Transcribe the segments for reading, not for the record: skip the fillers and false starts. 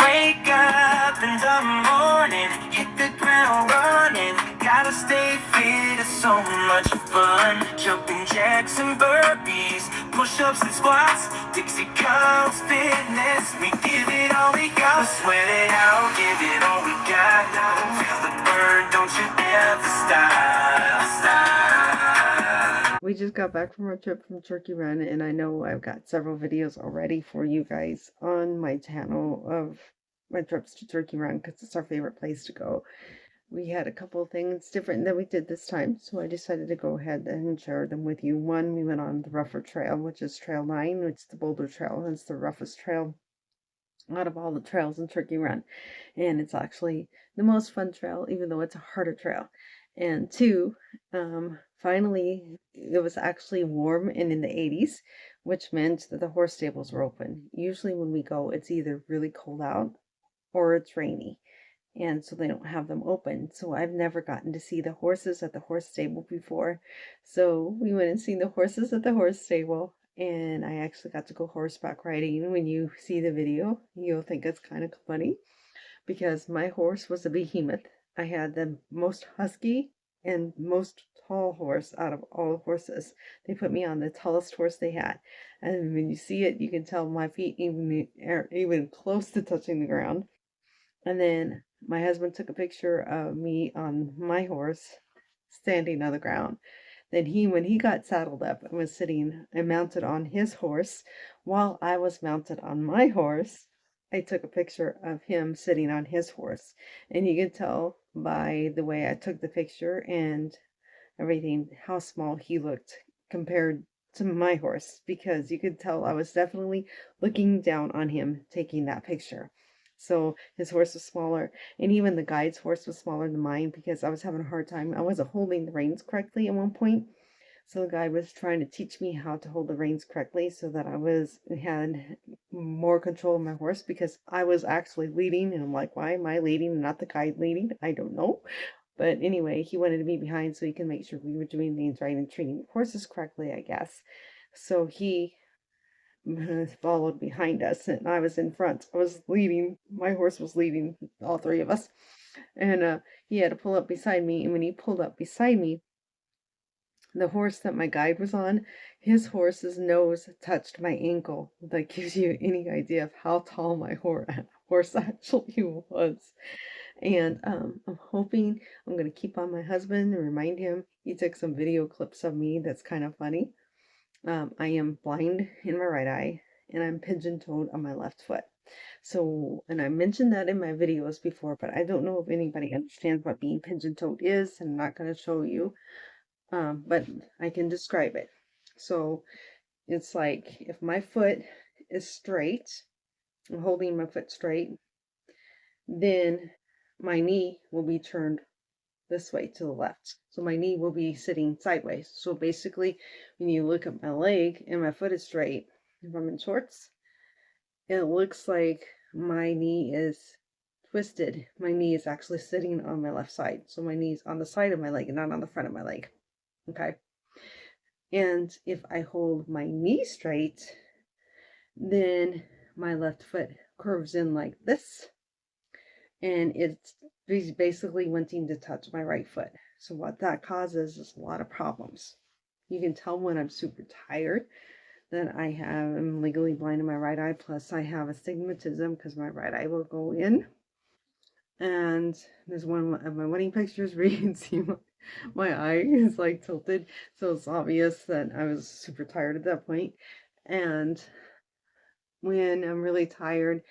Wake up in the morning, hit the ground running. Gotta stay fit, it's so much fun. Jumping jacks and burpees, push-ups and squats. Dixie comes fitness, we give it all we got. Sweat it out, give it all we got. Feel the burn, don't you ever stop. We just got back from our trip from Turkey Run, and I know I've got several videos already for you guys on my channel of my trips to Turkey Run because it's our favorite place to go. We had a couple things different that we did this time, so I decided to go ahead and share them with you. One, we went on the rougher trail, which is Trail 9, which is the Boulder Trail, and it's the roughest trail out of all the trails in Turkey Run. And it's actually the most fun trail, even though it's a harder trail. And two, finally, it was actually warm and in the 80s, which meant that the horse stables were open. Usually when we go, it's either really cold out or it's rainy. And so they don't have them open. So I've never gotten to see the horses at the horse stable before. So we went and seen the horses at the horse stable. And I actually got to go horseback riding. When you see the video, you'll think it's kind of funny because my horse was a behemoth. I had the most husky and most tall horse out of all the horses. They put me on the tallest horse they had. And when you see it, you can tell my feet are even close to touching the ground. And then my husband took a picture of me on my horse standing on the ground. Then when he got saddled up and was sitting and mounted on his horse, while I was mounted on my horse, I took a picture of him sitting on his horse. And you can tell by the way I took the picture and everything how small he looked compared to my horse, because you could tell I was definitely looking down on him taking that picture. So his horse was smaller, and even the guide's horse was smaller than mine because I was having a hard time. I wasn't holding the reins correctly at one point. So the guide was trying to teach me how to hold the reins correctly so that had more control of my horse, because I was actually leading, and I'm like, why am I leading and not the guide leading? I don't know. But anyway, he wanted to be behind so he can make sure we were doing things right and treating the horses correctly, I guess. So he followed behind us, and I was in front. I was leading. My horse was leading all three of us, and he had to pull up beside me. And when he pulled up beside me, the horse that my guide was on, his horse's nose touched my ankle. That gives you any idea of how tall my horse actually was. And I'm hoping I'm going to keep on my husband and remind him. He took some video clips of me that's kind of funny. I am blind in my right eye, and I'm pigeon-toed on my left foot. So, and I mentioned that in my videos before, but I don't know if anybody understands what being pigeon-toed is, and I'm not going to show you, but I can describe it. So, it's like if my foot is straight, I'm holding my foot straight, then my knee will be turned this way to the left. So my knee will be sitting sideways. So basically, when you look at my leg and my foot is straight, if I'm in shorts, it looks like my knee is twisted. My knee is actually sitting on my left side. So my knee's on the side of my leg and not on the front of my leg. Okay. And if I hold my knee straight, then my left foot curves in like this. And it's basically wanting to touch my right foot. So what that causes is a lot of problems. You can tell when I'm super tired that I'm legally blind in my right eye, plus I have astigmatism because my right eye will go in. And there's one of my wedding pictures where you can see my eye is like tilted. So it's obvious that I was super tired at that point. And when I'm really tired,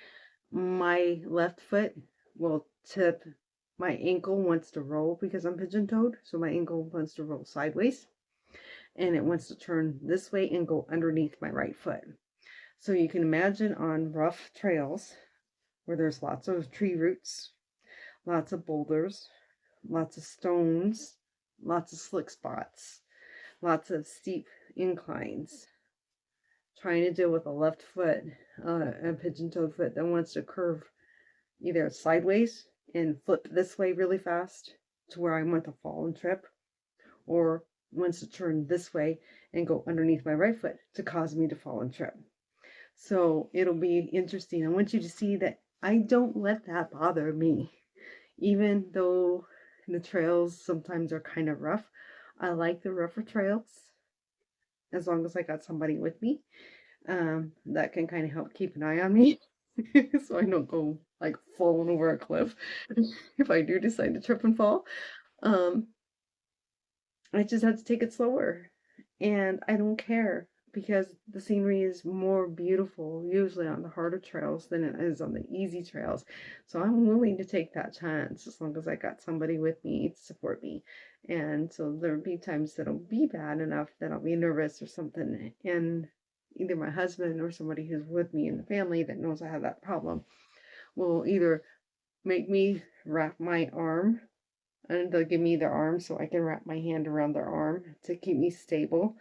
my left foot will tip. My ankle wants to roll because I'm pigeon-toed, so my ankle wants to roll sideways, and it wants to turn this way and go underneath my right foot. So you can imagine on rough trails where there's lots of tree roots, lots of boulders, lots of stones, lots of slick spots, lots of steep inclines, trying to deal with a left foot, a pigeon-toed foot that wants to curve either sideways and flip this way really fast to where I want to fall and trip, or wants to turn this way and go underneath my right foot to cause me to fall and trip. So it'll be interesting. I want you to see that I don't let that bother me. Even though the trails sometimes are kind of rough, I like the rougher trails as long as I got somebody with me that can kind of help keep an eye on me so I don't go like falling over a cliff if I do decide to trip and fall. Um, I just have to take it slower. And I don't care because the scenery is more beautiful usually on the harder trails than it is on the easy trails. So I'm willing to take that chance as long as I got somebody with me to support me. And so there'll be times that'll be bad enough that I'll be nervous or something. And either my husband or somebody who's with me in the family that knows I have that problem will either make me wrap my arm and they'll give me their arm so I can wrap my hand around their arm to keep me stable,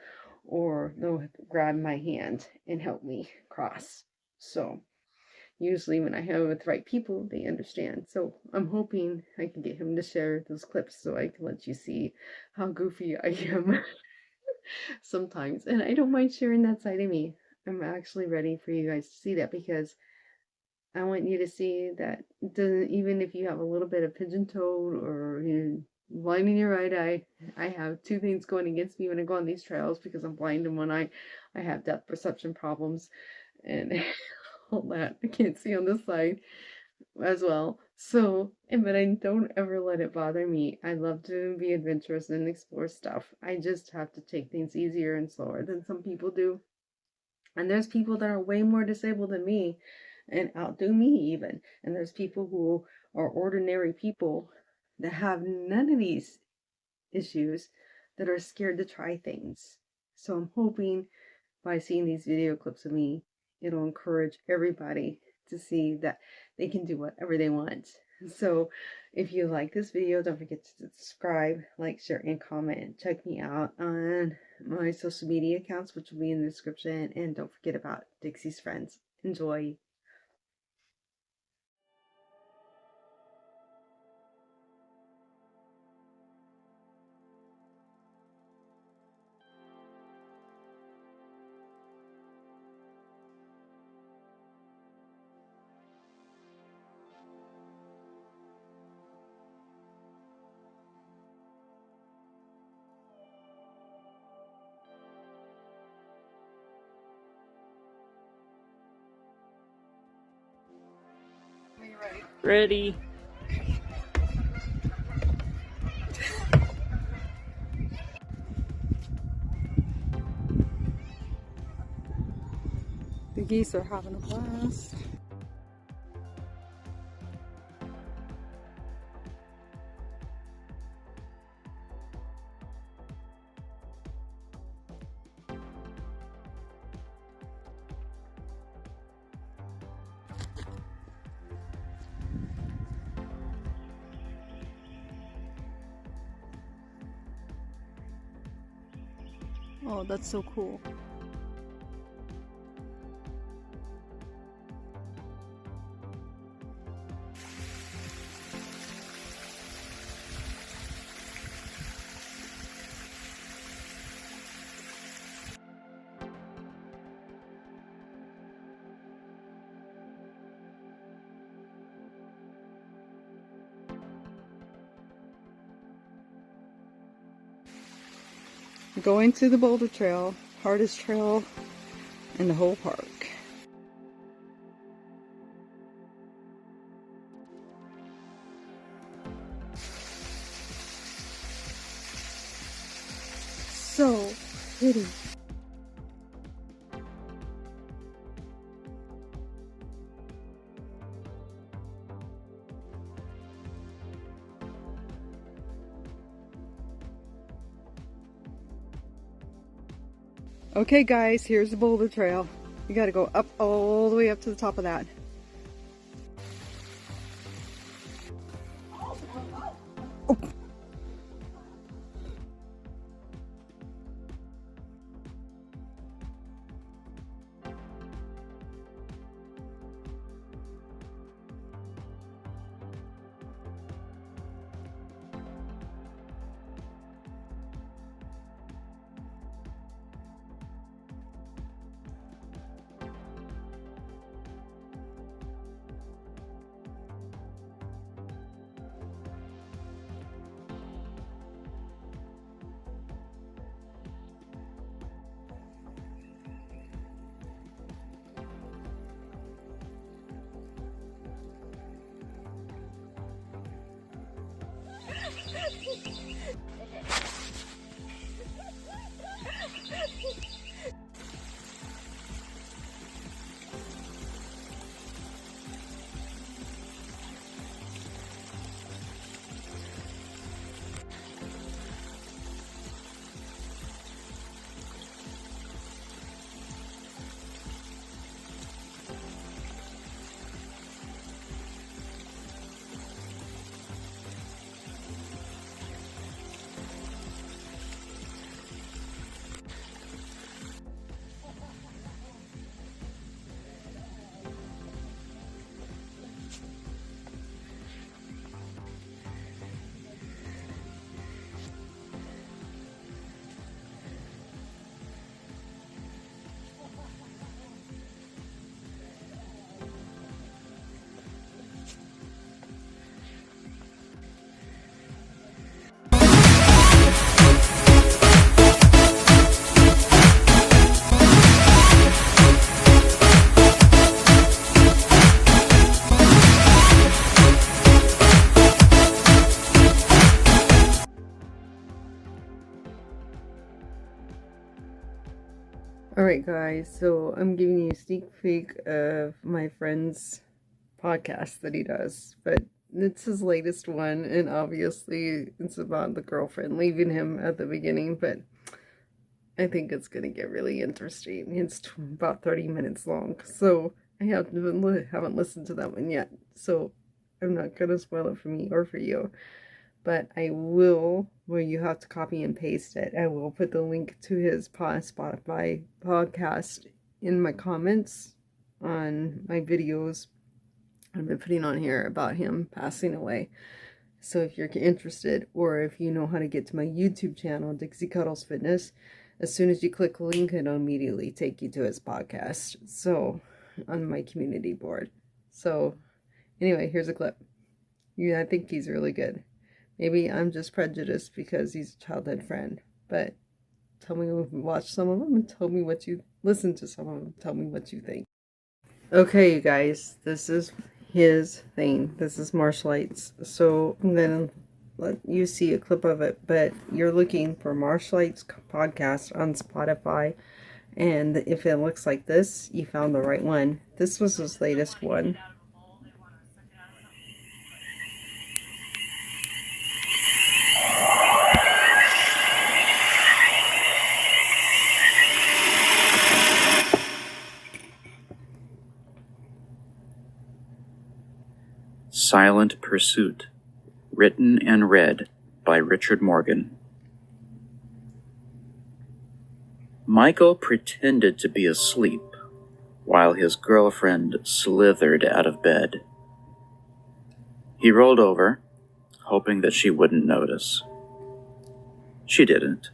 or they'll grab my hand and help me cross. So usually when I have it with the right people, they understand. So I'm hoping I can get him to share those clips so I can let you see how goofy I am sometimes. And I don't mind sharing that side of me. I'm actually ready for you guys to see that because I want you to see that doesn't, even if you have a little bit of pigeon toed or you're blind in your right eye. I have two things going against me when I go on these trails because I'm blind in one eye. I have depth perception problems and all that. I can't see on this side as well. So, but I don't ever let it bother me. I love to be adventurous and explore stuff. I just have to take things easier and slower than some people do. And there's people that are way more disabled than me and outdo me even. And there's people who are ordinary people that have none of these issues that are scared to try things. So I'm hoping by seeing these video clips of me, it'll encourage everybody to see that they can do whatever they want. So if you like this video, don't forget to subscribe, like, share, and comment. Check me out on my social media accounts, which will be in the description. And don't forget about Dixie's Friends. Enjoy. Ready. The geese are having a blast. Oh, that's so cool. Going to the boulder trail, hardest trail in the whole park. So pretty. Okay guys, here's the boulder trail. You gotta go up all the way up to the top of that. Oh. Alright guys, so I'm giving you a sneak peek of my friend's podcast that he does, but it's his latest one, and obviously it's about the girlfriend leaving him at the beginning, but I think it's going to get really interesting. It's about 30 minutes long, so I haven't listened to that one yet, so I'm not going to spoil it for me or for you. But I will, where you have to copy and paste it, I will put the link to his Spotify podcast in my comments on my videos I've been putting on here about him passing away. So if you're interested, or if you know how to get to my YouTube channel, Dixie Cuddles Fitness, as soon as you click the link, it'll immediately take you to his podcast. So, on my community board. So, anyway, here's a clip. Yeah, I think he's really good. Maybe I'm just prejudiced because he's a childhood friend. But tell me, watch some of them and tell me what you, listen to some of them, tell me what you think. Okay, you guys, this is his thing. This is martial arts. So I'm going to let you see a clip of it. But you're looking for martial arts podcast on Spotify. And if it looks like this, you found the right one. This was his latest one. Silent Pursuit, written and read by Richard Morgan. Michael pretended to be asleep while his girlfriend slithered out of bed. He rolled over, hoping that she wouldn't notice. She didn't.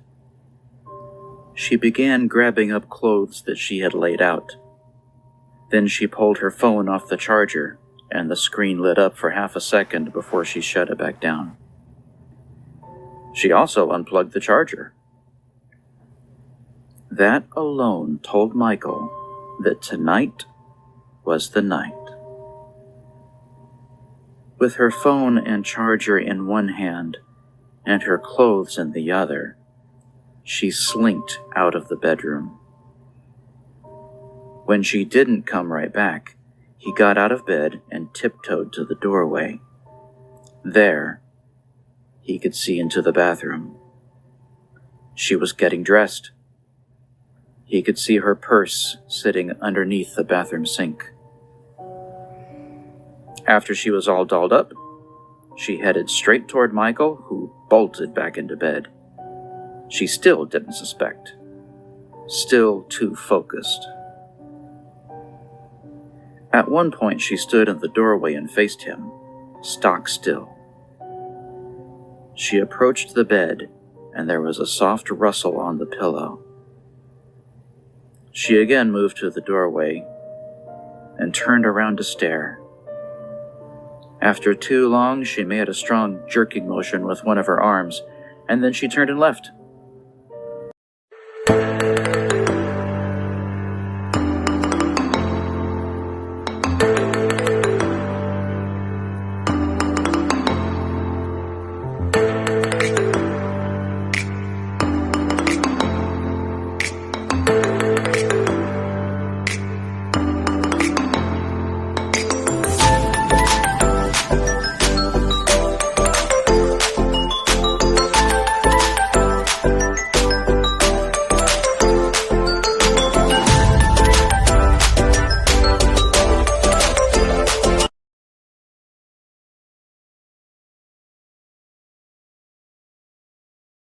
She began grabbing up clothes that she had laid out. Then she pulled her phone off the charger, and the screen lit up for half a second before she shut it back down. She also unplugged the charger. That alone told Michael that tonight was the night. With her phone and charger in one hand and her clothes in the other, she slinked out of the bedroom. When she didn't come right back, he got out of bed and tiptoed to the doorway. There, he could see into the bathroom. She was getting dressed. He could see her purse sitting underneath the bathroom sink. After she was all dolled up, she headed straight toward Michael, who bolted back into bed. She still didn't suspect. Still too focused. At one point, she stood in the doorway and faced him, stock still. She approached the bed, and there was a soft rustle on the pillow. She again moved to the doorway and turned around to stare. After too long, she made a strong jerking motion with one of her arms, and then she turned and left.